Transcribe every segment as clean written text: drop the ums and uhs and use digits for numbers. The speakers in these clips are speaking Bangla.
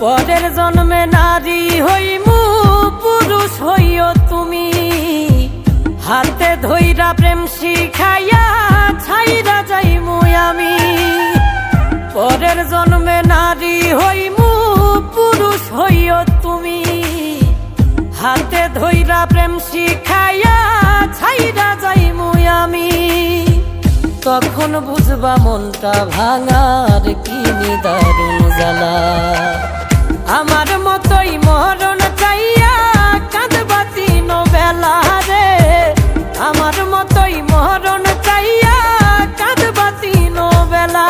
পরের জন্মে নারী হইমু পুরুষ হইও তুমি, হাতে ধইরা প্রেম শিখাইয়া ছাইরা যাইমু আমি। পরের জন্মে নারী হইমু পুরুষ হইও তুমি, হাতে ধইরা প্রেম শিখাইয়া ছাইরা যাইমু আমি। তখন বুঝবা মনটা ভাঙার কি নিদারুণ জ্বালা। আমার মতোই মরণ চাইয়া কাঁদবা দিন বেলা রে, আমার মতোই মরণ চাইয়া কাঁদবা দিন বেলা।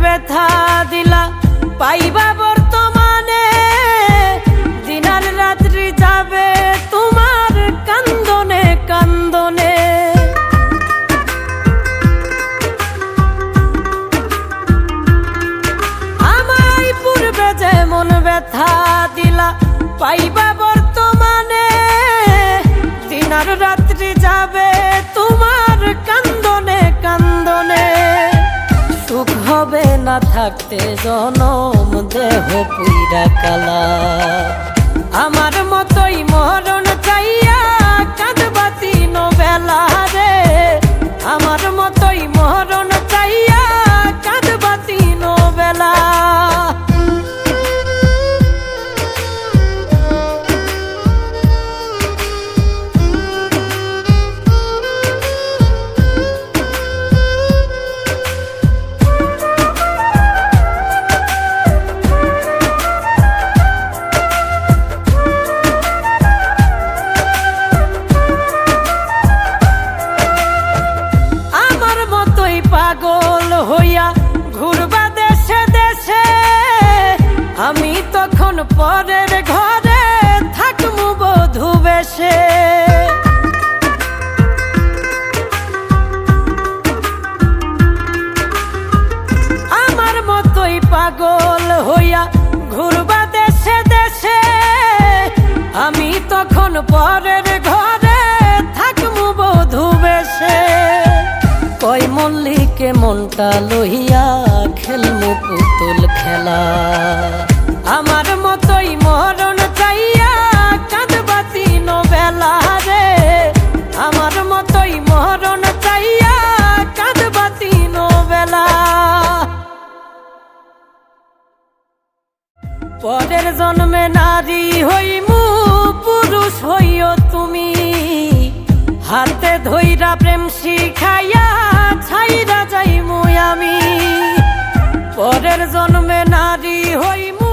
ব্যথা দিলা পাইবা বর্তমানে, দিনার রাত্রি যাবে তোমার কান্দনে কান্দনে। আমায় পূর্বে যেমন ব্যথা দিলা পাইবা বর্তমানে, দিনার রাত্রি যাবে তোমার কান্দনে কান্দনে। সুখ হবে না থাকতে জনম দেহ পুইরা কালা, আমার মতোই মরণ চাইয়া কাঁদবা দিন বেলা রে, আমার মতোই মরণ চাইয়া কাঁদবা দিন বেলা। পাগল হইয়া ঘুরবা দেশে দেশে, আমি তখন পরের ঘরে থাকমু বধূ বেশে। আমার মতোই পাগল হইয়া ঘুরবা দেশে দেশে, আমি তখন পরের ঘরে থাকমু বধূ বেশে। কই মল্লিকে মনটা লইয়া খেলমু পুতুল খেলা, আমার মতোই মরণ চাইয়া কাঁদবা দিন বেলা রে, আমার মতোই মরণ চাইয়া কাঁদবা দিন বেলা। পরের জন্মে নারী হইমু পুরুষ হইও তুমি, হাতে ধইরা প্রেম শিখাইয়া ছাইরা যাইমু আমি। পরের জন্মে নারী হইমু